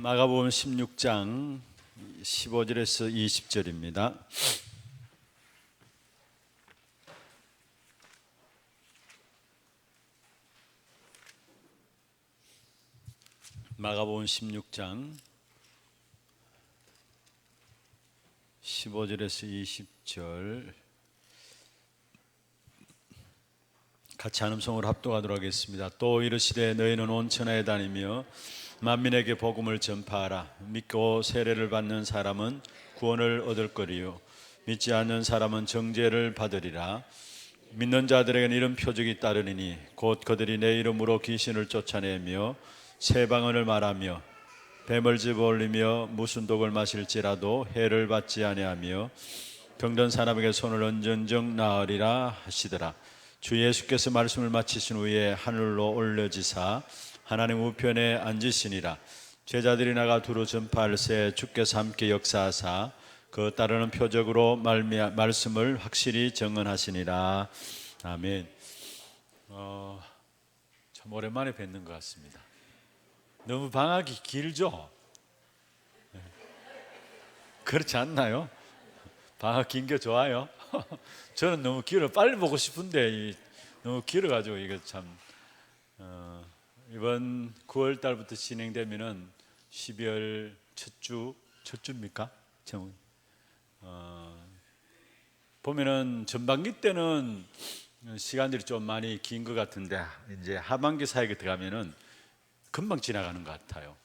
마가복음 16장 15절에서 20절입니다. 마가복음 16장 15절에서 20절 같이 한음성으로 합독하도록 하겠습니다. 또 이르시되 너희는 온 천하에 다니며 만민에게 복음을 전파하라. 믿고 세례를 받는 사람은 구원을 얻을 거리요 믿지 않는 사람은 정죄를 받으리라. 믿는 자들에게는 이런 표적이 따르리니 곧 그들이 내 이름으로 귀신을 쫓아내며 새 방언을 말하며 뱀을 집어올리며 무슨 독을 마실지라도 해를 받지 아니하며 병든 사람에게 손을 얹은 적 나으리라 하시더라. 주 예수께서 말씀을 마치신 후에 하늘로 올려지사 하나님 우편에 앉으시니라. 제자들이 나가 두루 전파할새 주께서 함께 역사하사 그 따르는 표적으로 말씀을 확실히 증언하시니라. 아멘. 참 오랜만에 뵙는 것 같습니다. 너무 방학이 길죠? 그렇지 않나요? 방학 긴 게 좋아요? 저는 너무 길어. 빨리 보고 싶은데 너무 길어가지고 이거 참 이번 9월 달부터 진행되면은 12월 첫 주입니까? 보면은 전반기 때는 시간들이 좀 많이 긴 것 같은데 이제 하반기 사역에 들어가면은 금방 지나가는 것 같아요.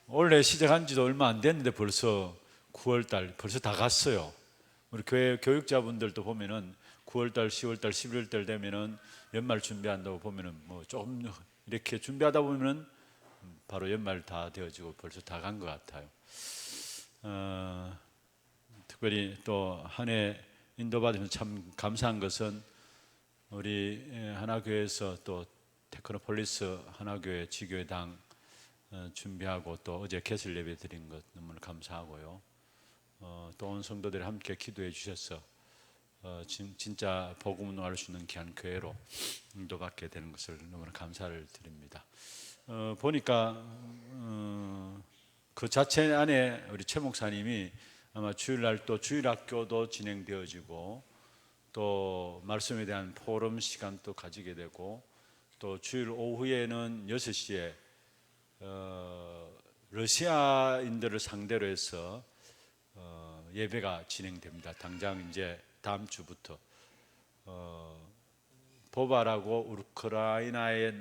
원래 시작한 지도 얼마 안 됐는데 벌써 9월 달 벌써 다 갔어요. 우리 교회 교육자분들도 보면은 9월 달, 10월 달, 11월 달 되면은 연말 준비한다고 보면은 뭐 조금 이렇게 준비하다 보면은 바로 연말 다 되어지고 벌써 다 간 것 같아요. 특별히 또 한 해 인도받으면서 참 감사한 것은 우리 하나교회에서 또 테크노폴리스 하나교회 지교회당 준비하고 또 어제 개설 예배 드린 것 너무 감사하고요. 또 온 성도들이 함께 기도해 주셔서 진짜 복음 운동할 수 있는 귀한 교회로 인도받게 되는 것을 너무나 감사를 드립니다. 보니까 그 자체 안에 우리 최 목사님이 아마 주일날 또 주일학교도 진행되어지고 또 말씀에 대한 포럼 시간도 가지게 되고 또 주일 오후에는 6시에 러시아인들을 상대로 해서 예배가 진행됩니다. 당장 이제 다음 주부터 보바라고 우크라이나에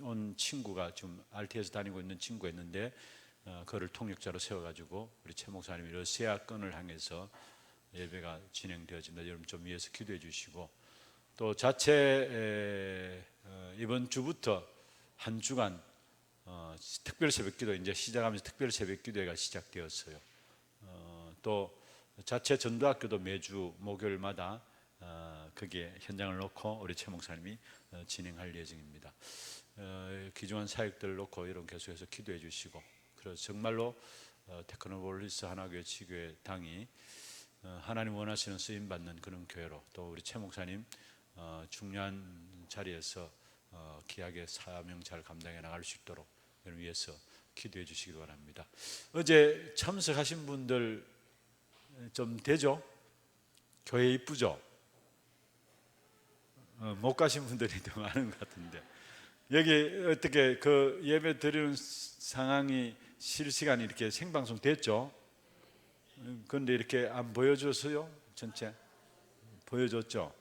온 친구가 지금 RT에서 다니고 있는 친구가 있는데 그를 통역자로 세워가지고 우리 최 목사님이 러시아권을 향해서 예배가 진행되어집니다. 여러분 좀 위해서 기도해 주시고 또 자체 이번 주부터 한 주간 특별 새벽기도 이제 시작하면서 특별 새벽기도회가 시작되었어요. 또 자체 전도학교도 매주 목요일마다 거기에 현장을 놓고 우리 최 목사님이 진행할 예정입니다. 귀중한 사역들을 놓고 이런 계속해서 기도해 주시고 그래서 정말로 테크노폴리스 하나교회 지교회 당이 하나님 원하시는 쓰임 받는 그런 교회로 또 우리 최 목사님 중요한 자리에서 귀하게 사명 잘 감당해 나갈 수 있도록 여러분 위해서 기도해 주시기 바랍니다. 어제 참석하신 분들 좀 되죠? 교회 이쁘죠? 못 가신 분들이 더 많은 것 같은데 여기 어떻게 그 예배 드리는 상황이 실시간이 이렇게 생방송 됐죠? 그런데 이렇게 안 보여줘서요? 전체 보여줬죠?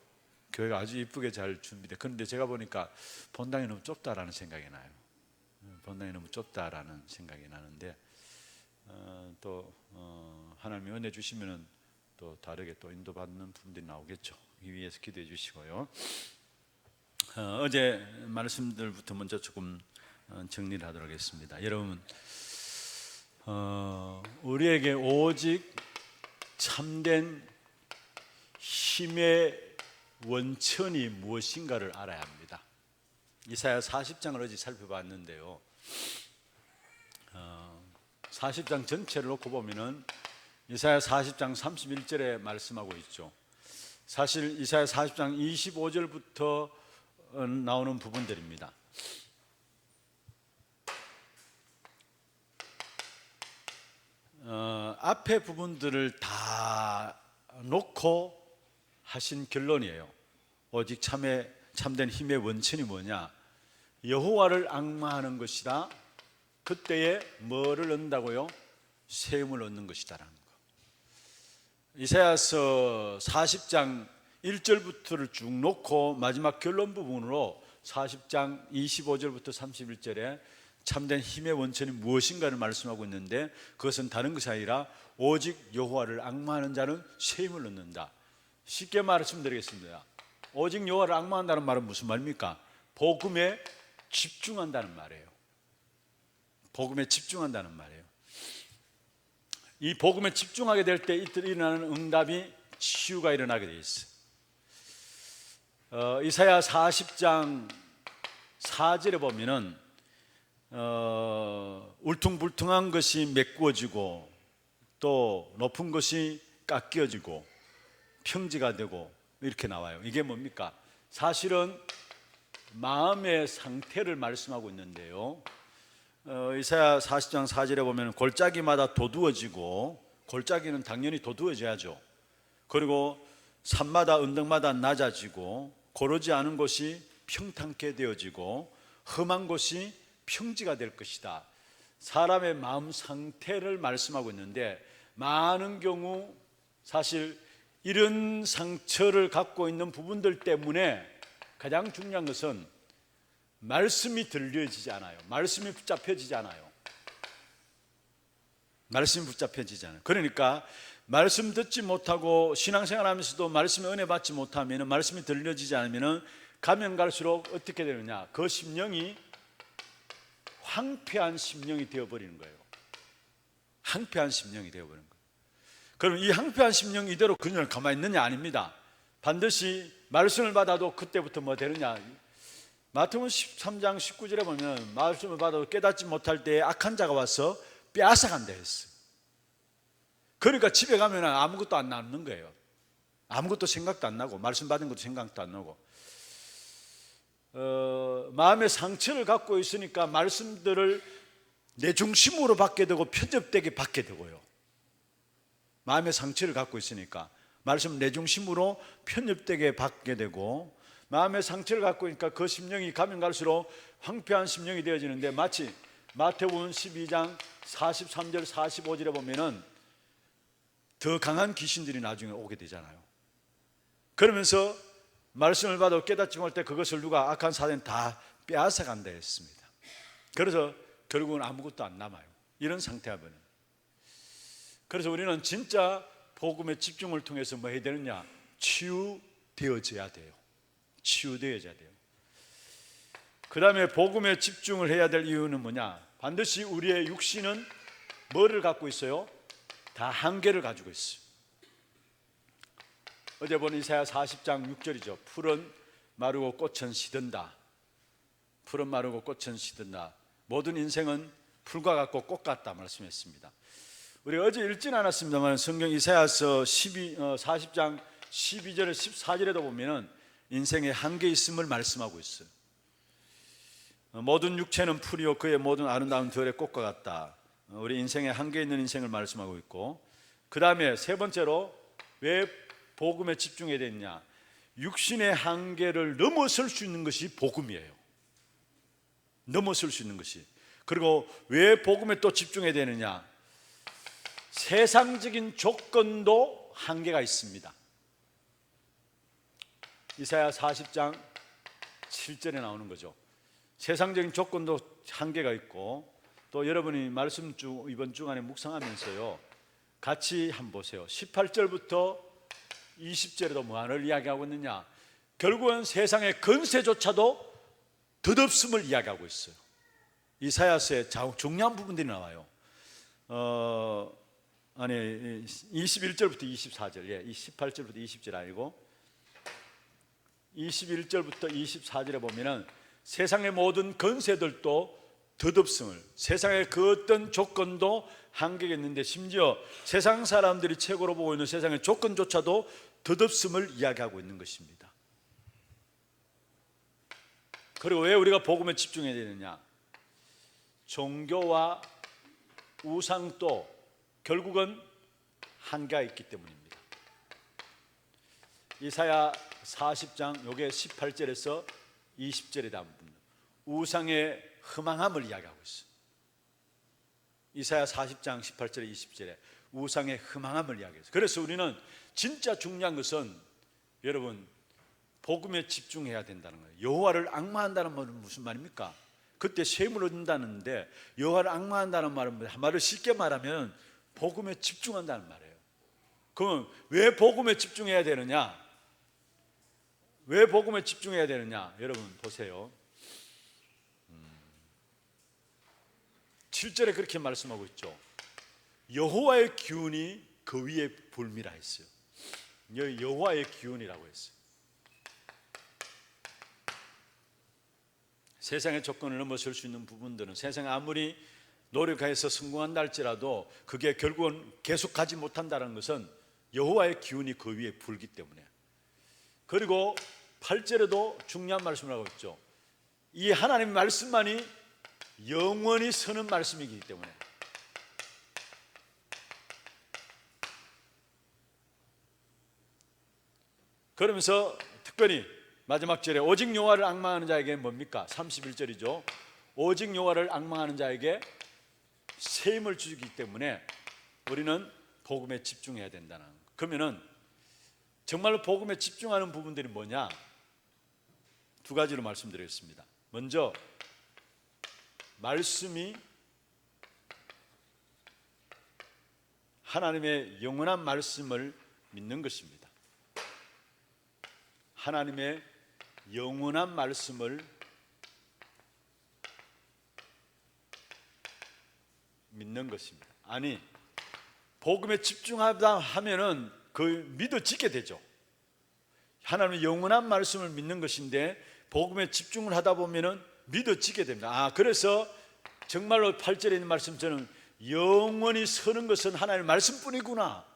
교회가 아주 이쁘게 잘 준비돼. 그런데 제가 보니까 본당이 너무 좁다라는 생각이 나요. 본당이 너무 좁다라는 생각이 나는데 또 하나님이 은혜 주시면은 또 다르게 또 인도받는 분들이 나오겠죠. 이 위해서 기도해 주시고요. 어제 말씀들부터 먼저 조금 정리를 하도록 하겠습니다. 여러분 우리에게 오직 참된 힘의 원천이 무엇인가를 알아야 합니다. 이사야 40장을 어제 살펴봤는데요. 40장 전체를 놓고 보면은 이사야 40장 31절에 말씀하고 있죠. 사실 이사야 40장 25절부터 나오는 부분들입니다. 앞에 부분들을 다 놓고 하신 결론이에요. 오직 참된 힘의 원천이 뭐냐? 여호와를 앙마하는 것이다. 그때에 뭐를 얻는다고요? 세움을 얻는 것이다라는 거. 이사야서 40장 1절부터를 쭉 놓고 마지막 결론 부분으로 40장 25절부터 31절에 참된 힘의 원천이 무엇인가를 말씀하고 있는데, 그것은 다른 것이 아니라 오직 여호와를 앙마하는 자는 세움을 얻는다. 쉽게 말씀드리겠습니다. 오직 여호와를 앙마한다는 말은 무슨 말입니까? 복음에 집중한다는 말이에요. 복음에 집중한다는 말이에요. 이 복음에 집중하게 될 때 일어나는 응답이 치유가 일어나게 돼 있어요. 이사야 40장 4절에 보면은 울퉁불퉁한 것이 메꾸어지고 또 높은 것이 깎여지고 평지가 되고 이렇게 나와요. 이게 뭡니까? 사실은 마음의 상태를 말씀하고 있는데요. 이사야 40장 4절에 보면 골짜기마다 도두어지고, 골짜기는 당연히 도두어져야죠. 그리고 산마다 언덕마다 낮아지고 고르지 않은 곳이 평탄케 되어지고 험한 곳이 평지가 될 것이다. 사람의 마음 상태를 말씀하고 있는데, 많은 경우 사실 이런 상처를 갖고 있는 부분들 때문에 가장 중요한 것은 말씀이 들려지지 않아요. 말씀이 붙잡혀지지 않아요. 말씀이 붙잡혀지지 않아요. 그러니까 말씀 듣지 못하고 신앙생활 하면서도 말씀에 은혜 받지 못하면, 말씀이 들려지지 않으면 가면 갈수록 어떻게 되느냐? 그 심령이 황폐한 심령이 되어버리는 거예요. 황폐한 심령이 되어버리는 거예요. 그럼 이 황폐한 심령 이대로 그냥 가만히 있느냐? 아닙니다. 반드시 말씀을 받아도 그때부터 뭐 되느냐? 마태복음 13장 19절에 보면 말씀을 받아도 깨닫지 못할 때에 악한 자가 와서 빼앗아간다 했어요. 그러니까 집에 가면 아무것도 안 남는 거예요. 아무것도 생각도 안 나고, 말씀 받은 것도 생각도 안 나고, 마음의 상처를 갖고 있으니까 말씀들을 내 중심으로 받게 되고 편협되게 받게 되고요. 마음의 상처를 갖고 있으니까 말씀을 내 중심으로 편협되게 받게 되고, 마음의 상처를 갖고 있으니까 그 심령이 가면 갈수록 황폐한 심령이 되어지는데, 마치 마태복음 12장 43절 45절에 보면은 더 강한 귀신들이 나중에 오게 되잖아요. 그러면서 말씀을 받아 깨닫지 못할 때 그것을 누가, 악한 사단이 다 빼앗아 간다 했습니다. 그래서 결국은 아무것도 안 남아요. 이런 상태가 되는. 그래서 우리는 진짜 복음의 집중을 통해서 뭐 해야 되느냐? 치유되어져야 돼요. 치유되어져야 돼요. 그 다음에 복음에 집중을 해야 될 이유는 뭐냐? 반드시 우리의 육신은 뭐를 갖고 있어요? 다 한계를 가지고 있어요. 어제 본 이사야 40장 6절이죠. 풀은 마르고 꽃은 시든다. 풀은 마르고 꽃은 시든다. 모든 인생은 풀과 같고 꽃 같다 말씀했습니다. 우리가 어제 읽지는 않았습니다만 성경 이사야서 40장 12절에 14절에도 보면은 인생에 한계 있음을 말씀하고 있어요. 모든 육체는 풀이요 그의 모든 아름다운 들의 꽃과 같다. 우리 인생에 한계 있는 인생을 말씀하고 있고, 그 다음에 세 번째로 왜 복음에 집중해야 되느냐? 육신의 한계를 넘어설 수 있는 것이 복음이에요. 넘어설 수 있는 것이. 그리고 왜 복음에 또 집중해야 되느냐? 세상적인 조건도 한계가 있습니다. 이사야 40장 7절에 나오는 거죠. 세상적인 조건도 한계가 있고, 또 여러분이 말씀 이번 주간에 묵상하면서요, 같이 한번 보세요. 18절부터 20절에도 뭐를 이야기하고 있느냐? 결국은 세상의 건세조차도 덧없음을 이야기하고 있어요. 이사야서의 중요한 부분들이 나와요. 21절부터 24절, 18절부터 20절 아니고 21절부터 24절에 보면은 세상의 모든 건세들도 덧없음을, 세상의 그 어떤 조건도 한계가 있는데, 심지어 세상 사람들이 최고로 보고 있는 세상의 조건조차도 덧없음을 이야기하고 있는 것입니다. 그리고 왜 우리가 복음에 집중해야 되느냐? 종교와 우상도 결국은 한계가 있기 때문입니다. 이사야 40장 요게 18절에서 20절에 담은 우상의 허망함을 이야기하고 있어요. 이사야 40장 18절에 20절에 우상의 허망함을 이야기해요. 그래서 우리는 진짜 중요한 것은 여러분 복음에 집중해야 된다는 거예요. 여호와를 악마한다는 말은 무슨 말입니까? 그때 셈을 얻는다는데 여호와를 악마한다는 말은 한마디로 쉽게 말하면 복음에 집중한다는 말이에요. 그럼 왜 복음에 집중해야 되느냐? 왜 복음에 집중해야 되느냐? 여러분 보세요. 7절에 그렇게 말씀하고 있죠. 여호와의 기운이 그 위에 불미라 했어요. 여호와의 기운이라고 했어요. 세상의 조건을 넘어설 수 있는 부분들은 세상에 아무리 노력해서 성공한다 할지라도 그게 결국은 계속 가지 못한다는 것은 여호와의 기운이 그 위에 불기 때문에. 그리고 8절에도 중요한 말씀을 하고 있죠. 이 하나님의 말씀만이 영원히 서는 말씀이기 때문에. 그러면서 특별히 마지막 절에 오직 여호와를 앙망하는 자에게 뭡니까? 31절이죠. 오직 여호와를 앙망하는 자에게 세임을 주기 때문에 우리는 복음에 집중해야 된다는 거. 그러면은 정말로 복음에 집중하는 부분들이 뭐냐? 두 가지로 말씀드리겠습니다. 먼저 말씀이 하나님의 영원한 말씀을 믿는 것입니다. 하나님의 영원한 말씀을 믿는 것입니다. 아니, 복음에 집중하다 하면은 그 믿어지게 되죠. 하나님의 영원한 말씀을 믿는 것인데 복음에 집중을 하다 보면은 믿어지게 됩니다. 그래서 정말로 8절에 있는 말씀처럼 영원히 서는 것은 하나님의 말씀뿐이구나,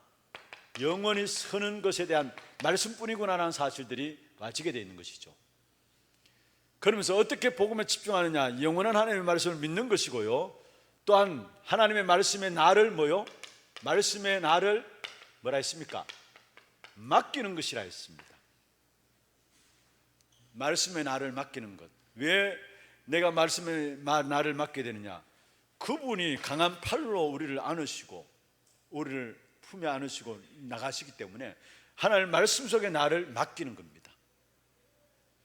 영원히 서는 것에 대한 말씀뿐이구나라는 사실들이 와지게 되어 있는 것이죠. 그러면서 어떻게 복음에 집중하느냐? 영원한 하나님의 말씀을 믿는 것이고요, 또한 하나님의 말씀의 나를 말씀의 나를 뭐라 했습니까? 맡기는 것이라 했습니다. 말씀의 나를 맡기는 것. 왜 내가 말씀의 나를 맡게 되느냐? 그분이 강한 팔로 우리를 안으시고 우리를 품에 안으시고 나가시기 때문에 하나님 말씀 속에 나를 맡기는 겁니다.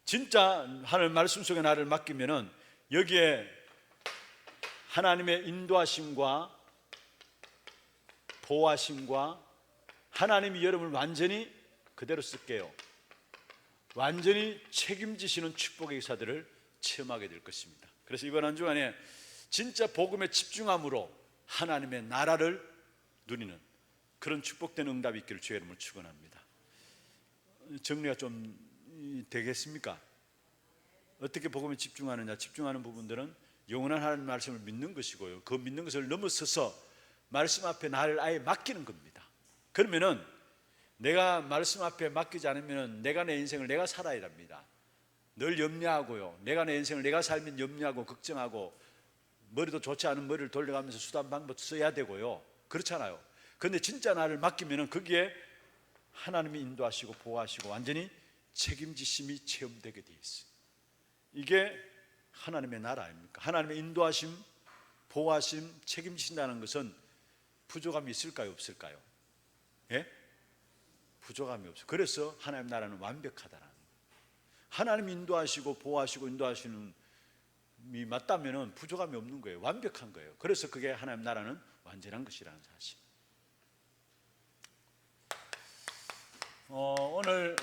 진짜 하나님 말씀 속에 나를 맡기면은 여기에 하나님의 인도하심과 보호하심과 하나님이 여러분을 완전히 그대로 쓸게요, 완전히 책임지시는 축복의 역사들을 체험하게 될 것입니다. 그래서 이번 한 주간에 진짜 복음에 집중함으로 하나님의 나라를 누리는 그런 축복된 응답이 있기를 주의 이름으로 축원합니다. 정리가 좀 되겠습니까? 어떻게 복음에 집중하느냐? 집중하는 부분들은 영원한 하나님 말씀을 믿는 것이고요, 그 믿는 것을 넘어서서 말씀 앞에 나를 아예 맡기는 겁니다. 그러면은 내가 말씀 앞에 맡기지 않으면 내가 내 인생을 내가 살아야 합니다. 늘 염려하고요, 내가 내 인생을 내가 살면 염려하고 걱정하고 머리도 좋지 않은 머리를 돌려가면서 수단 방법 써야 되고요, 그렇잖아요. 그런데 진짜 나를 맡기면은 거기에 하나님이 인도하시고 보호하시고 완전히 책임지심이 체험되게 돼 있어요. 이게 하나님의 나라 아닙니까? 하나님의 인도하심, 보호하심, 책임지신다는 것은 부족함이 있을까요, 없을까요? 예? 부족함이 없어요. 그래서 하나님 나라는 완벽하다라는 거예요. 하나님 인도하시고 보호하시고 인도하시는 이 맞다면은 부족함이 없는 거예요. 완벽한 거예요. 그래서 그게 하나님 나라는 완전한 것이라는 사실. 오늘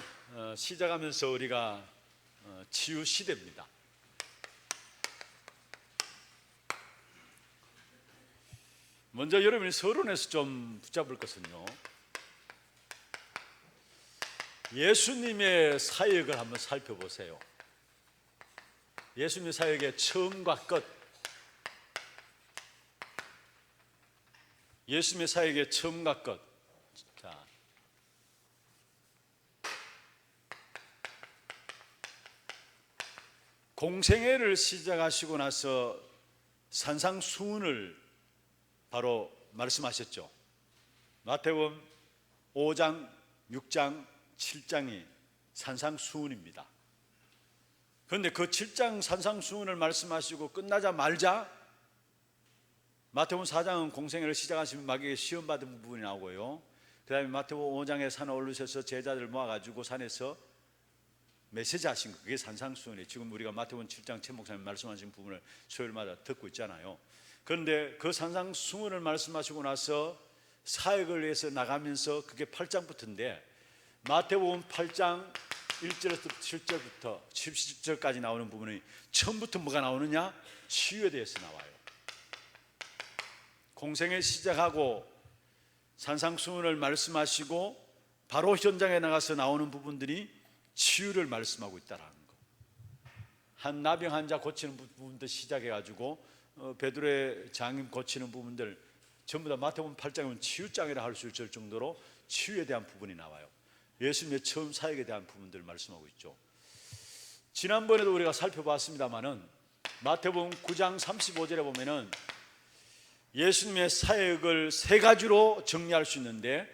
시작하면서 우리가 치유 시대입니다. 먼저 여러분이 서론에서 좀 붙잡을 것은요, 예수님의 사역을 한번 살펴보세요. 예수님의 사역의 처음과 끝, 예수님의 사역의 처음과 끝. 자, 공생애를 시작하시고 나서 산상수훈을 바로 말씀하셨죠. 마태복음 5장, 6장, 7장이 산상수훈입니다. 그런데 그 7장 산상수훈을 말씀하시고 끝나자마자 마태복음 4장은 공생애를 시작하시면 마귀에게 시험받은 부분이 나오고요. 그 다음에 마태복음 5장에 산에 올르셔서 제자들 모아가지고 산에서 메시지 하신 거, 그게 산상수훈이에요. 지금 우리가 마태복음 7장 최 목사님 말씀하신 부분을 수요일마다 듣고 있잖아요. 그런데 그 산상수훈을 말씀하시고 나서 사역을 위해서 나가면서 그게 8장부터인데 마태복음 8장 1절에서 7절부터 17절까지 나오는 부분이 처음부터 뭐가 나오느냐? 치유에 대해서 나와요. 공생애 시작하고 산상수훈을 말씀하시고 바로 현장에 나가서 나오는 부분들이 치유를 말씀하고 있다는 거. 한 나병 환자 고치는 부분도 시작해가지고 베드로의 장임 고치는 부분들 전부 다 마태복음 8장이면 치유장이라 할 수 있을 정도로 치유에 대한 부분이 나와요. 예수님의 처음 사역에 대한 부분들을 말씀하고 있죠. 지난번에도 우리가 살펴봤습니다마는 마태복음 9장 35절에 보면은 예수님의 사역을 세 가지로 정리할 수 있는데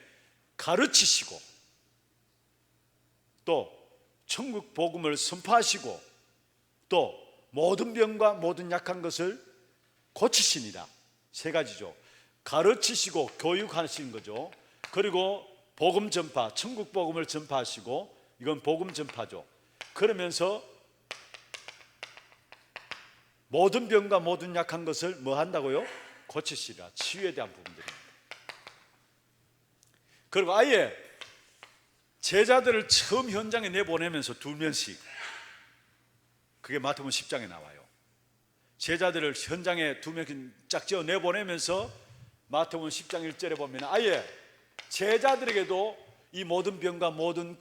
가르치시고 또 천국 복음을 선포하시고 또 모든 병과 모든 약한 것을 고치시니라. 세 가지죠. 가르치시고 교육하시는 거죠. 그리고 복음 전파, 천국 복음을 전파하시고, 이건 복음 전파죠. 그러면서 모든 병과 모든 약한 것을 뭐 한다고요? 고치시라. 치유에 대한 부분들입니다. 그리고 아예 제자들을 처음 현장에 내보내면서 2명씩, 그게 마태복음 10장에 나와요. 제자들을 현장에 2명씩 짝지어 내보내면서 마태복음 10장 1절에 보면 아예 제자들에게도 이 모든 병과 모든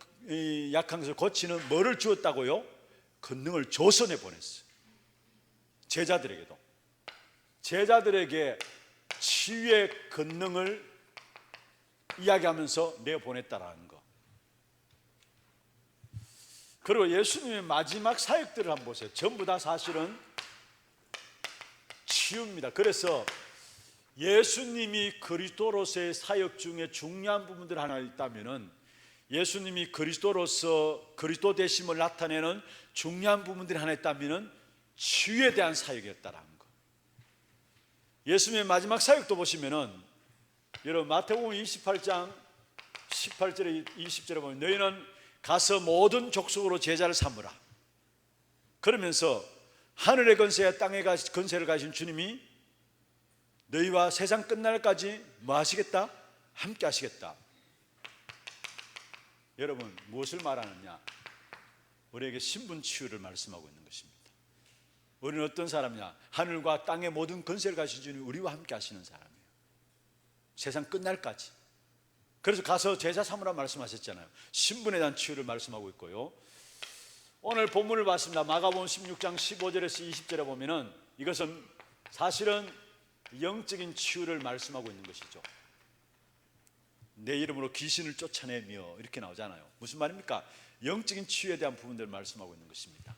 약한 것을 고치는 뭐를 주었다고요? 권능을 줘서 내보냈어요. 제자들에게 치유의 권능을 이야기하면서 내보냈다라는 거. 그리고 예수님의 마지막 사역들을 한번 보세요. 전부 다 사실은 치유입니다. 그래서 예수님이 그리스도로서의 사역 중에 중요한 부분들 하나 있다면은, 예수님이 그리스도로서 그리스도 되심을 나타내는 중요한 부분들이 하나 있다면은 치유에 대한 사역이었다라는 거. 예수님의 마지막 사역도 보시면은 여러분 마태복음 28장 18절에 20절에 보면 너희는 가서 모든 족속으로 제자를 삼으라. 그러면서 하늘의 권세와 땅의 권세를 가진 주님이 너희와 세상 끝날까지 뭐 하시겠다? 함께 하시겠다. 여러분 무엇을 말하느냐? 우리에게 신분 치유를 말씀하고 있는 것입니다. 우리는 어떤 사람이냐? 하늘과 땅의 모든 권세를 가진 주님이 우리와 함께 하시는 사람이에요. 세상 끝날까지. 그래서 가서 제자 삼으라 말씀하셨잖아요. 신분에 대한 치유를 말씀하고 있고요. 오늘 본문을 봤습니다. 마가복음 16장 15절에서 20절에 보면은 이것은 사실은 영적인 치유를 말씀하고 있는 것이죠. 내 이름으로 귀신을 쫓아내며 이렇게 나오잖아요. 무슨 말입니까? 영적인 치유에 대한 부분들을 말씀하고 있는 것입니다.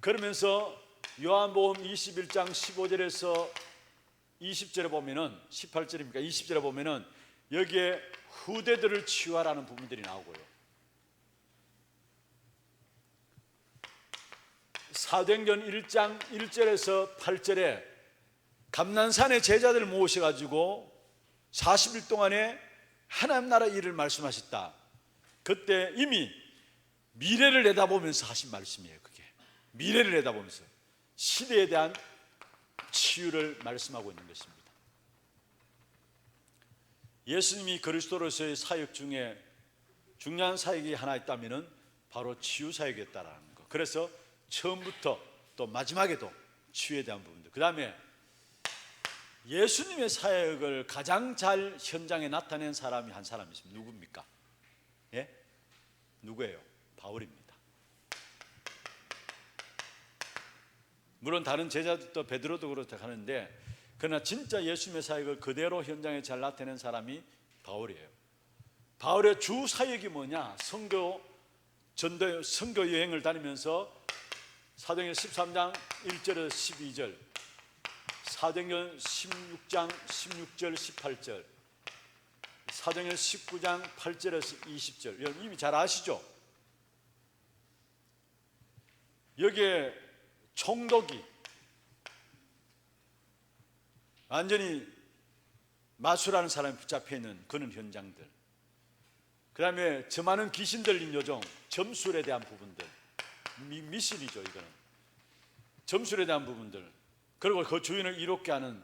그러면서 요한복음 21장 15절에서 20절에 보면은 18절입니까? 20절에 보면은 여기에 후대들을 치유하라는 부분들이 나오고요. 사도행전 1장 1절에서 8절에 감난산에 제자들을 모으셔가지고 40일 동안에 하나님 나라 일을 말씀하셨다. 그때 이미 미래를 내다보면서 하신 말씀이에요. 그게 미래를 내다보면서 시대에 대한 치유를 말씀하고 있는 것입니다. 예수님이 그리스도로서의 사역 중에 중요한 사역이 하나 있다면 바로 치유 사역이었다라는 거. 그래서 처음부터 또 마지막에도 치유에 대한 부분들. 그 다음에 예수님의 사역을 가장 잘 현장에 나타낸 사람이 한 사람이 있습니다. 누굽니까? 예? 누구예요? 바울입니다. 물론 다른 제자들도 베드로도 그렇다 하는데, 그러나 진짜 예수님의 사역을 그대로 현장에 잘 나타낸 사람이 바울이에요. 바울의 주 사역이 뭐냐? 선교 여행을 다니면서 사도행전 13장 1절에서 12절, 사도행전 16장 16절 18절, 사도행전 19장 8절에서 20절, 여러분 이미 잘 아시죠? 여기에 총독이 완전히 마술하는 사람이 붙잡혀 있는 그런 현장들, 그 다음에 저 많은 귀신 들린 요정, 점술에 대한 부분들, 미신이죠 이거는. 점술에 대한 부분들, 그리고 그 주인을 이롭게 하는,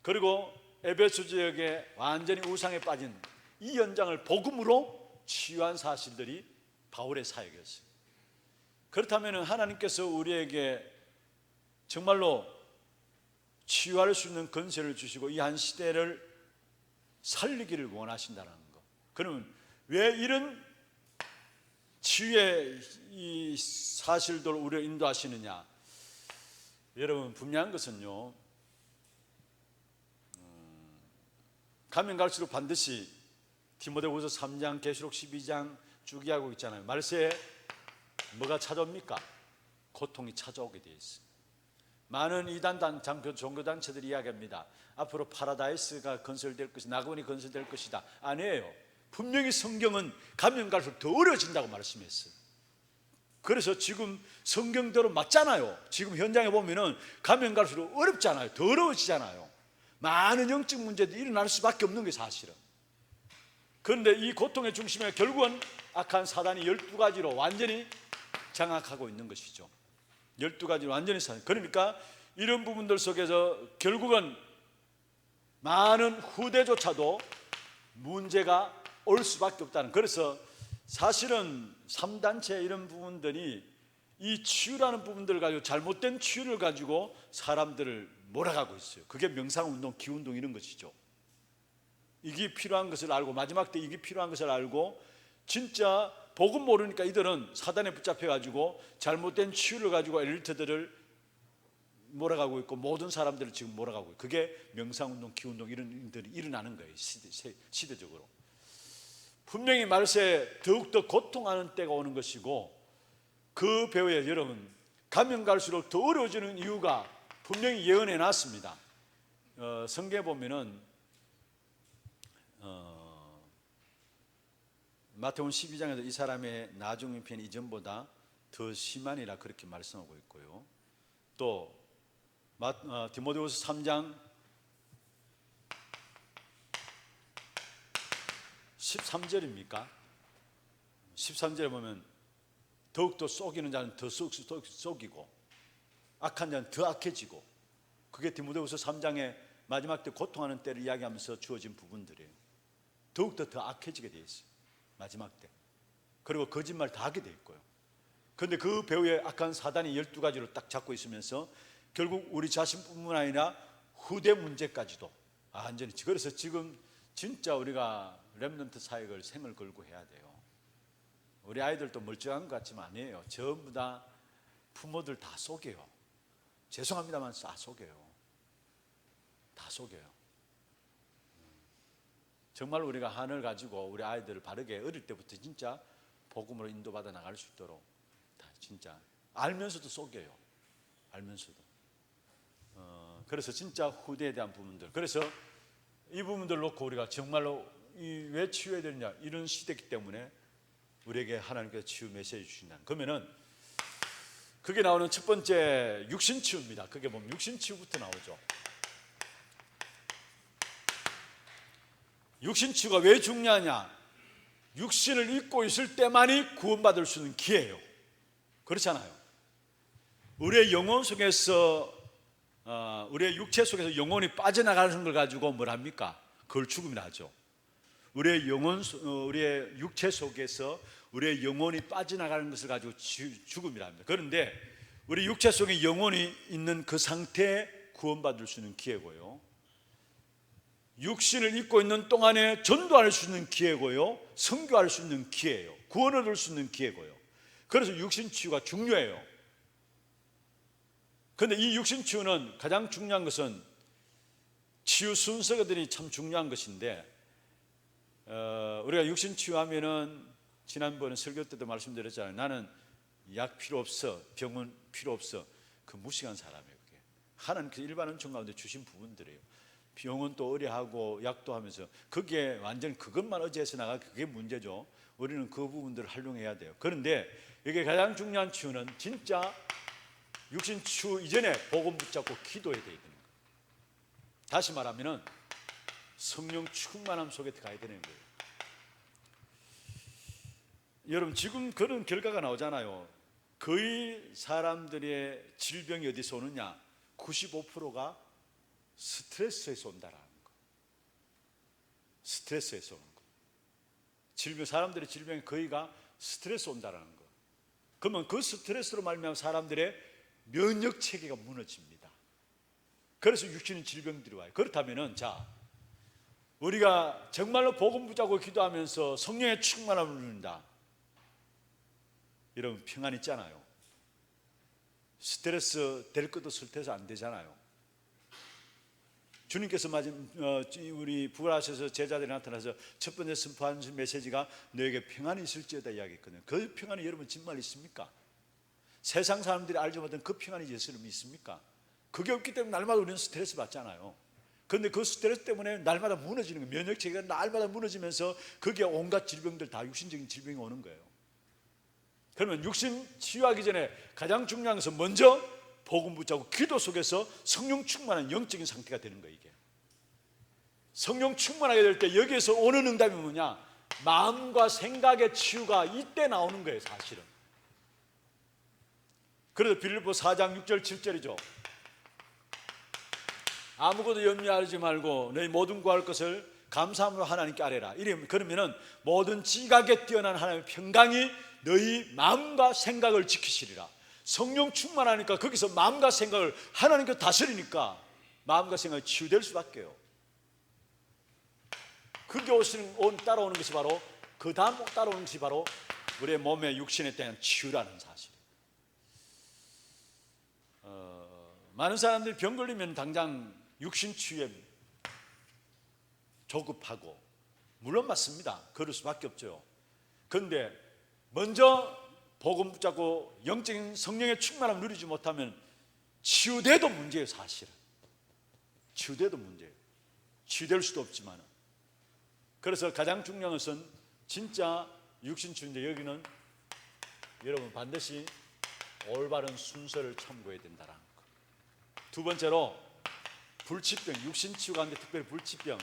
그리고 에베소 지역에 완전히 우상에 빠진 이 현장을 복음으로 치유한 사실들이 바울의 사역이었어요. 그렇다면 하나님께서 우리에게 정말로 치유할 수 있는 권세를 주시고 이 한 시대를 살리기를 원하신다는 것, 그러면 왜 이런 치유의 이 사실들을 우리를 인도하시느냐? 여러분 분명한 것은요, 가면 갈수록 반드시 디모데후서 3장, 계시록 12장 쭉 이야기하고 있잖아요. 말세에 뭐가 찾아옵니까? 고통이 찾아오게 되어 있어요. 많은 이단 종교단체들이 이야기합니다. 앞으로 파라다이스가 건설될 것이다, 낙원이 건설될 것이다. 아니에요. 분명히 성경은 가면 갈수록 더 어려워진다고 말씀했어요. 그래서 지금 성경대로 맞잖아요. 지금 현장에 보면은 가면 갈수록 어렵잖아요. 더 어려워지잖아요. 많은 영적 문제들이 일어날 수밖에 없는 게 사실은. 그런데 이 고통의 중심에 결국은 악한 사단이 12가지로 완전히 장악하고 있는 것이죠. 12가지로 완전히 그러니까 이런 부분들 속에서 결국은 많은 후대조차도 문제가 올 수밖에 없다는. 그래서 사실은 3단체 이런 부분들이 이 치유라는 부분들을 가지고, 잘못된 치유를 가지고 사람들을 몰아가고 있어요. 그게 명상운동, 기운동 이런 것이죠. 이게 필요한 것을 알고, 마지막 때 이게 필요한 것을 알고, 진짜 복음 모르니까 이들은 사단에 붙잡혀 가지고 잘못된 치유를 가지고 엘리트들을 몰아가고 있고, 모든 사람들을 지금 몰아가고 있고, 그게 명상운동, 기운동 이런 일들이 일어나는 거예요. 시대적으로. 분명히 말세에 더욱더 고통하는 때가 오는 것이고, 그 배후에 여러분 가면 갈수록 더 어려워지는 이유가 분명히 예언해 놨습니다. 성경에 보면은 마태복음 12장에도 이 사람의 나중 편이 이전보다 더 심하니라 그렇게 말씀하고 있고요. 또 디모데후서 3장 13절입니까? 13절에 보면 더욱더 속이는 자는 더 속이고 악한 자는 더 악해지고, 그게 디모데후서 3장의 마지막 때 고통하는 때를 이야기하면서 주어진 부분들이에요. 더욱더 더 악해지게 되어 있어요, 마지막 때. 그리고 거짓말 다 하게 되어 있고요. 그런데 그 배후에 악한 사단이 12가지로 딱 잡고 있으면서 결국 우리 자신뿐만 아니라 후대 문제까지도 완전히. 그래서 지금 진짜 우리가 렘넌트 사역을 생을 걸고 해야 돼요. 우리 아이들도 멀쩡한 것 같지만 아니에요. 전부 다 부모들 다 속여요. 죄송합니다만 다 속여요. 다 속여요. 정말 우리가 한을 가지고 우리 아이들을 바르게 어릴 때부터 진짜 복음으로 인도받아 나갈 수 있도록 다 진짜 알면서도 속여요. 알면서도. 그래서 진짜 후대에 대한 부분들, 그래서 이 부분들 놓고 우리가 정말로 왜 치유해야 되느냐, 이런 시대이기 때문에 우리에게 하나님께서 치유 메시지 주신다는. 그러면은 그게 나오는 첫 번째 육신 치유입니다. 그게 보면 육신 치유부터 나오죠. 육신 치유가 왜 중요하냐? 육신을 입고 있을 때만이 구원받을 수 있는 기회예요. 그렇잖아요. 우리의 영혼 속에서 우리의 육체 속에서 영혼이 빠져나가는 걸 가지고 뭘 합니까? 그걸 죽음이라 하죠. 우리의 영혼, 우리의 육체 속에서 우리의 영혼이 빠져나가는 것을 가지고 죽음이라 합니다. 그런데 우리 육체 속에 영혼이 있는 그 상태에 구원받을 수 있는 기회고요, 육신을 입고 있는 동안에 전도할 수 있는 기회고요, 선교할 수 있는 기회예요. 구원을 얻을 수 있는 기회고요. 그래서 육신 치유가 중요해요. 그런데 이 육신 치유는 가장 중요한 것은 치유 순서들이 참 중요한 것인데, 우리가 육신 치유하면은 지난번에 설교 때도 말씀드렸잖아요. 나는 약 필요 없어, 병은 필요 없어. 그 무식한 사람이에요. 그게 하나님께서 일반 은총 가운데 주신 부분들이에요. 병원도 의뢰하고 약도 하면서 그게 완전 그것만 의지해서 나가 그게 문제죠. 우리는 그 부분들을 활용해야 돼요. 그런데 이게 가장 중요한 치유는 진짜 육신 치유 이전에 복음 붙잡고 기도해야 되는 거예요. 다시 말하면은 성령 충만함 속에 들어가야 되는 거예요. 여러분 지금 그런 결과가 나오잖아요. 거의 사람들의 질병이 어디서 오느냐? 95%가 스트레스에서 온다라는 거. 스트레스에서 오는 거. 질병, 사람들의 질병의 거의가 스트레스 온다라는 거. 그러면 그 스트레스로 말미암아 사람들의 면역 체계가 무너집니다. 그래서 육신의 질병들이 와요. 그렇다면은 자, 우리가 정말로 복음 붙잡고 기도하면서 성령의 충만함을 누린다. 여러분 평안 있잖아요. 스트레스 될 것도 스트레스 안 되잖아요. 주님께서 우리 부활하셔서 제자들이 나타나서 첫 번째 선포한 메시지가 너에게 평안이 있을지어다 이야기했거든요. 그 평안이 여러분 정말 있습니까? 세상 사람들이 알지 못한 그 평안이 예수님이 있습니까? 그게 없기 때문에 날마다 우리는 스트레스 받잖아요. 그런데 그 스트레스 때문에 날마다 무너지는 거예요. 면역체계가 날마다 무너지면서 그게 온갖 질병들 다 육신적인 질병이 오는 거예요. 그러면 육신 치유하기 전에 가장 중요한 것은 먼저 복음 붙잡고 기도 속에서 성령 충만한 영적인 상태가 되는 거예요. 이게 성령 충만하게 될 때 여기에서 오는 응답이 뭐냐? 마음과 생각의 치유가 이때 나오는 거예요. 사실은. 그래서 빌립보 4장 6절 7절이죠. 아무것도 염려하지 말고 너희 모든 구할 것을 감사함으로 하나님께 아뢰라. 그러면은 모든 지각에 뛰어난 하나님의 평강이 너희 마음과 생각을 지키시리라. 성령 충만하니까 거기서 마음과 생각을 하나님께 다스리니까 마음과 생각이 치유될 수밖에요. 그게 따라오는 것이 바로 그 다음 따라오는 것이 바로 우리의 몸의 육신에 대한 치유라는 사실이에요. 많은 사람들이 병 걸리면 당장 육신 치유에 조급하고 물론 맞습니다. 그럴 수밖에 없죠. 그런데 먼저 복음 붙잡고 영적인 성령의 충만함을 누리지 못하면 치유돼도 문제예요. 사실은 치유돼도 문제예요. 치유될 수도 없지만 그래서 가장 중요한 것은 진짜 육신 치유인데 여기는 여러분 반드시 올바른 순서를 참고해야 된다는 거. 두 번째로 불치병, 육신 치유 가운데 특별히 불치병,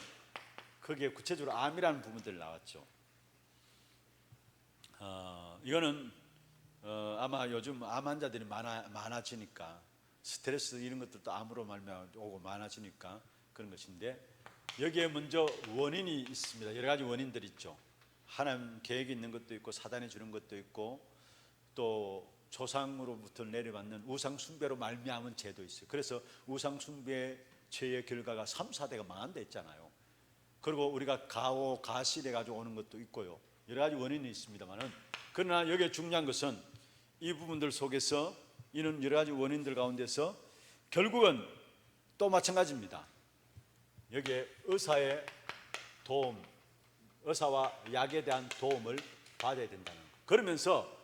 거기에 구체적으로 암이라는 부분들이 나왔죠. 이거는 아마 요즘 암 환자들이 많아지니까 스트레스 이런 것들도 암으로 말미암아 오고 많아지니까 그런 것인데 여기에 먼저 원인이 있습니다. 여러 가지 원인들이 있죠. 하나님 계획이 있는 것도 있고 사단이 주는 것도 있고 또 조상으로부터 내려받는 우상 숭배로 말미암은 죄도 있어요. 그래서 우상 숭배 죄의 결과가 3, 4대가 망한 데 있잖아요. 그리고 우리가 가오, 가실해 가지고 오는 것도 있고요. 여러 가지 원인이 있습니다만은 그러나 여기에 중요한 것은 이 부분들 속에서 이는 여러 가지 원인들 가운데서 결국은 또 마찬가지입니다. 여기에 의사의 도움, 의사와 약에 대한 도움을 받아야 된다는 것. 그러면서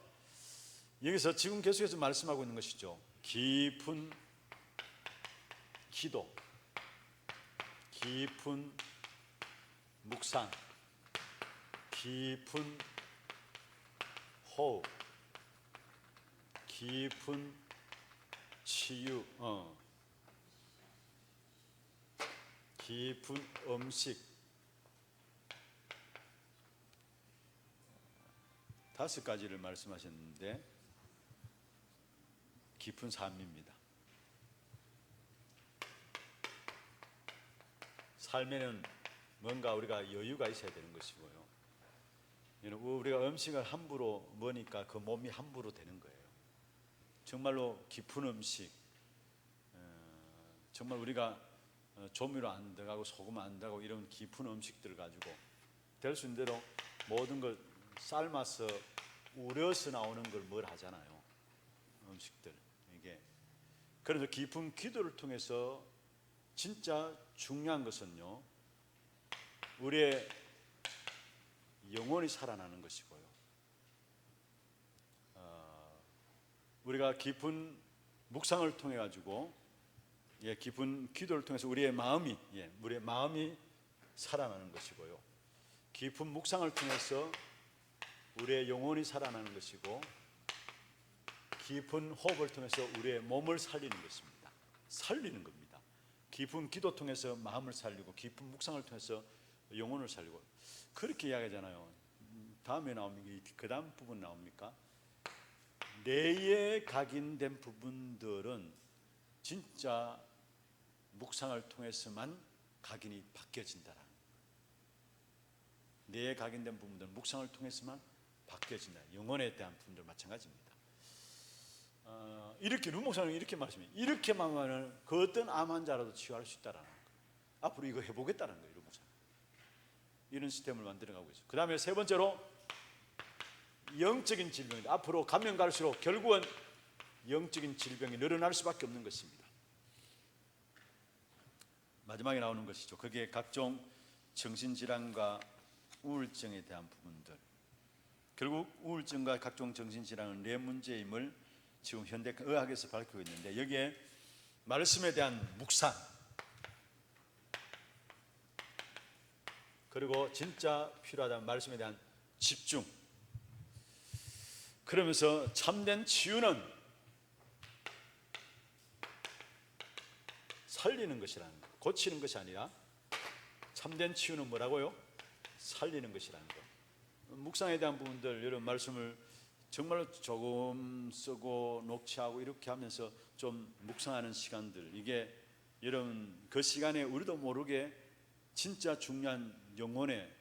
여기서 지금 계속해서 말씀하고 있는 것이죠. 깊은 기도, 깊은 묵상, 깊은 호흡, 깊은 치유, 깊은 음식, 5가지를 말씀하셨는데 깊은 삶입니다. 삶에는 뭔가 우리가 여유가 있어야 되는 것이고요. 우리가 음식을 함부로 먹으니까 그 몸이 함부로 되는 거예요. 정말로 깊은 음식, 정말 우리가 조미료 안 들어가고 소금 안 들어가고 이런 깊은 음식들을 가지고 될 수 있는 대로 모든 걸 삶아서 우려서 나오는 걸 뭘 하잖아요. 음식들 이게. 그래서 깊은 기도를 통해서 진짜 중요한 것은요, 우리의 영혼이 살아나는 것이고요. 우리가 깊은 묵상을 통해 가지고 깊은 기도를 통해서 우리의 마음이 살아나는 것이고요. 깊은 묵상을 통해서 우리의 영혼이 살아나는 것이고, 깊은 호흡을 통해서 우리의 몸을 살리는 것입니다. 살리는 겁니다. 깊은 기도 통해서 마음을 살리고, 깊은 묵상을 통해서 영혼을 살리고, 그렇게 이야기하잖아요. 다음에 나옵니까? 그 다음 부분 나옵니까? 뇌에 각인된 부분들은 진짜 묵상을 통해서만 각인이 바뀌어진다라는 거예요. 뇌에 각인된 부분들은 묵상을 통해서만 바뀌어진다. 영혼에 대한 부분들 마찬가지입니다. 이렇게 루 목사는 이렇게 말씀해요. 이렇게만 하면 그 어떤 암 환자라도 치유할 수 있다라는 거예요. 앞으로 이거 해보겠다는 거예요. 루 목사 이런 시스템을 만들어가고 있어요. 그 다음에 세 번째로 영적인 질병입니다. 앞으로 가면 갈수록 결국은 영적인 질병이 늘어날 수밖에 없는 것입니다. 마지막에 나오는 것이죠. 그게 각종 정신질환과 우울증에 대한 부분들. 결국 우울증과 각종 정신질환은 뇌 문제임을 지금 현대 의학에서 밝히고 있는데, 여기에 말씀에 대한 묵상, 그리고 진짜 필요하다는 말씀에 대한 집중, 그러면서 참된 치유는 살리는 것이라는 것, 고치는 것이 아니라 참된 치유는 뭐라고요? 살리는 것이라는 것. 묵상에 대한 부분들, 여러분 말씀을 정말로 조금 쓰고 녹취하고 이렇게 하면서 좀 묵상하는 시간들, 이게 여러분 그 시간에 우리도 모르게 진짜 중요한 영혼에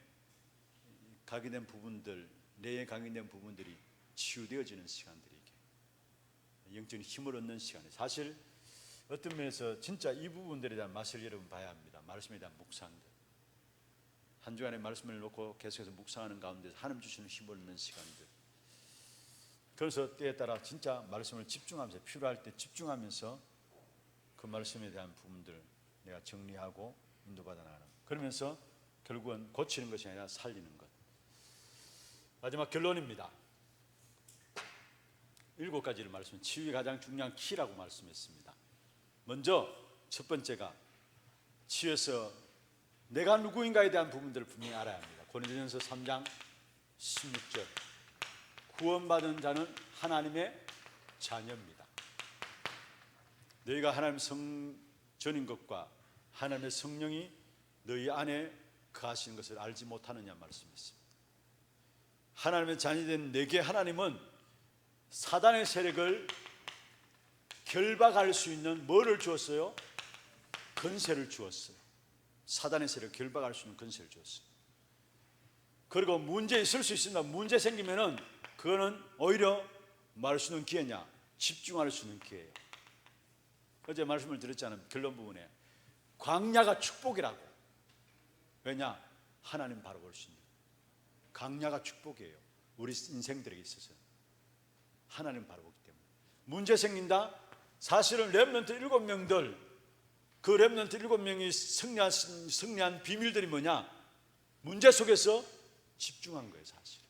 각인된 부분들, 뇌에 각인된 부분들이 치유되어지는 시간들이, 이게 영적인 힘을 얻는 시간이, 사실 어떤 면에서 진짜 이 부분들에 대한 맛을 여러분 봐야 합니다. 말씀에 대한 묵상들, 한 주간의 말씀을 놓고 계속해서 묵상하는 가운데서 하나님 주시는 힘을 얻는 시간들. 그래서 때에 따라 진짜 말씀을 집중하면서, 필요할 때 집중하면서 그 말씀에 대한 부분들 내가 정리하고 인도받아 나가는, 그러면서 결국은 고치는 것이 아니라 살리는 것. 마지막 결론입니다. 7가지를 말씀, 치유의 가장 중요한 키라고 말씀했습니다. 먼저 첫 번째가 치유에서 내가 누구인가에 대한 부분들을 분명히 알아야 합니다. 고린도전서 3장 16절, 구원받은 자는 하나님의 자녀입니다. 너희가 하나님 성전인 것과 하나님의 성령이 너희 안에 거하시는 것을 알지 못하느냐 말씀했습니다. 하나님의 자녀된 내게 하나님은 사단의 세력을 결박할 수 있는 뭐를 주었어요? 권세를 주었어요. 사단의 세력을 결박할 수 있는 권세를 주었어요. 그리고 문제 있을 수 있습니다. 문제 생기면은 그거는 오히려 말할 수 있는 기회냐? 집중할 수 있는 기회예요. 어제 말씀을 드렸잖아요. 결론 부분에 광야가 축복이라고. 왜냐? 하나님 바라볼 수 있는 광야가 축복이에요. 우리 인생들에게 있어서 하나님 바라보기 때문에 문제 생긴다. 사실은 렘넌트 7명들, 그 렘넌트 7명이 승리한 비밀들이 뭐냐? 문제 속에서 집중한 거예요. 사실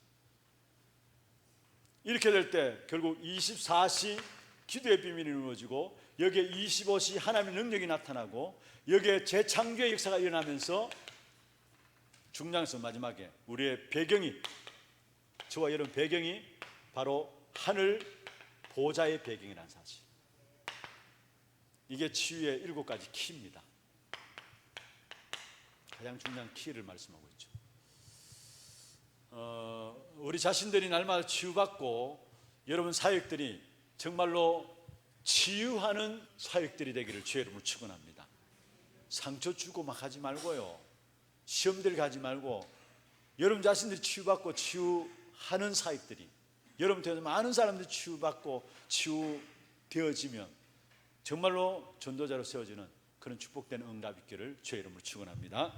이렇게 될 때 결국 24시 기도의 비밀이 이루어지고, 여기에 25시 하나님의 능력이 나타나고, 여기에 재창조의 역사가 일어나면서 중요한 것은 마지막에 우리의 배경이, 저와 여러분 배경이 바로 하늘 보좌의 배경이라는 사실, 이게 치유의 7가지 키입니다. 가장 중요한 키를 말씀하고 있죠. 우리 자신들이 날마다 치유받고, 여러분 사역들이 정말로 치유하는 사역들이 되기를 주의 이름으로 축원합니다. 상처 주고 막 하지 말고요, 시험들 가지 말고, 여러분 자신들이 치유받고 치유하는 사역들이, 여러분 통해서 많은 사람들이 치유받고 치유되어지면 정말로 전도자로 세워지는 그런 축복된 응답 있기를 주의 이름으로 축원합니다.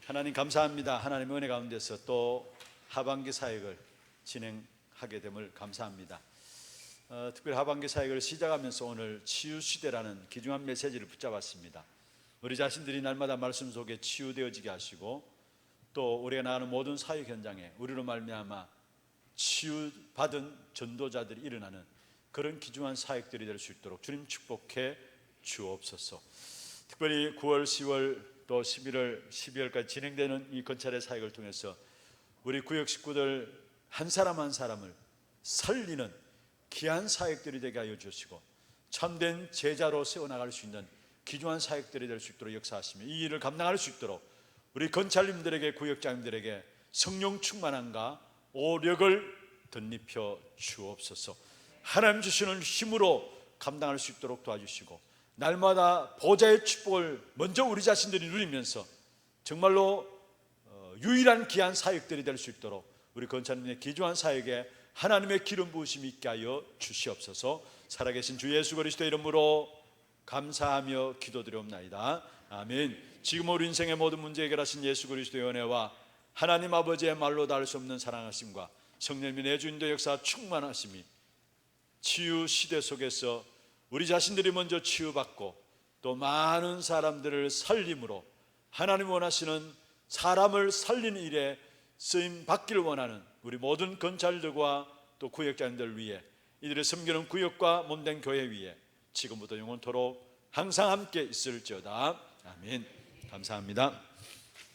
하나님 감사합니다. 하나님의 은혜 가운데서 또 하반기 사역을 진행하게 됨을 감사합니다. 특별히 하반기 사역을 시작하면서 오늘 치유시대라는 귀중한 메시지를 붙잡았습니다. 우리 자신들이 날마다 말씀 속에 치유되어지게 하시고, 또 우리가 나가는 모든 사역 현장에 우리로 말미암아 치유받은 전도자들이 일어나는 그런 귀중한 사역들이 될 수 있도록 주님 축복해 주옵소서. 특별히 9월, 10월 또 11월, 12월까지 진행되는 이 건찰의 사역을 통해서 우리 구역 식구들 한 사람 한 사람을 살리는 귀한 사역들이 되게 하여 주시고 참된 제자로 세워나갈 수 있는 귀중한 사역들이 될 수 있도록 역사하시며 이 일을 감당할 수 있도록 우리 건찰님들에게, 구역장님들에게 성령 충만함과 오력을 덧입혀 주옵소서. 하나님 주시는 힘으로 감당할 수 있도록 도와주시고 날마다 보좌의 축복을 먼저 우리 자신들이 누리면서 정말로 유일한 귀한 사역들이 될 수 있도록 우리 건찰님의 귀중한 사역에 하나님의 기름 부으심이 있게 하여 주시옵소서. 살아계신 주 예수 그리스도의 이름으로 감사하며 기도드리옵나이다. 아멘. 지금 우리 인생의 모든 문제 해결하신 예수 그리스도의 은혜와 하나님 아버지의 말로 닿을 수 없는 사랑하심과 성령님의 내주인도 역사 충만하심이 치유 시대 속에서 우리 자신들이 먼저 치유받고 또 많은 사람들을 살림으로 하나님 원하시는 사람을 살리는 일에 쓰임 받기를 원하는 우리 모든 건찰들과 또 구역장들 위해 이들의 섬기는 구역과 몸된 교회 위에 지금부터 영원토록 항상 함께 있을지어다. 아멘. 감사합니다.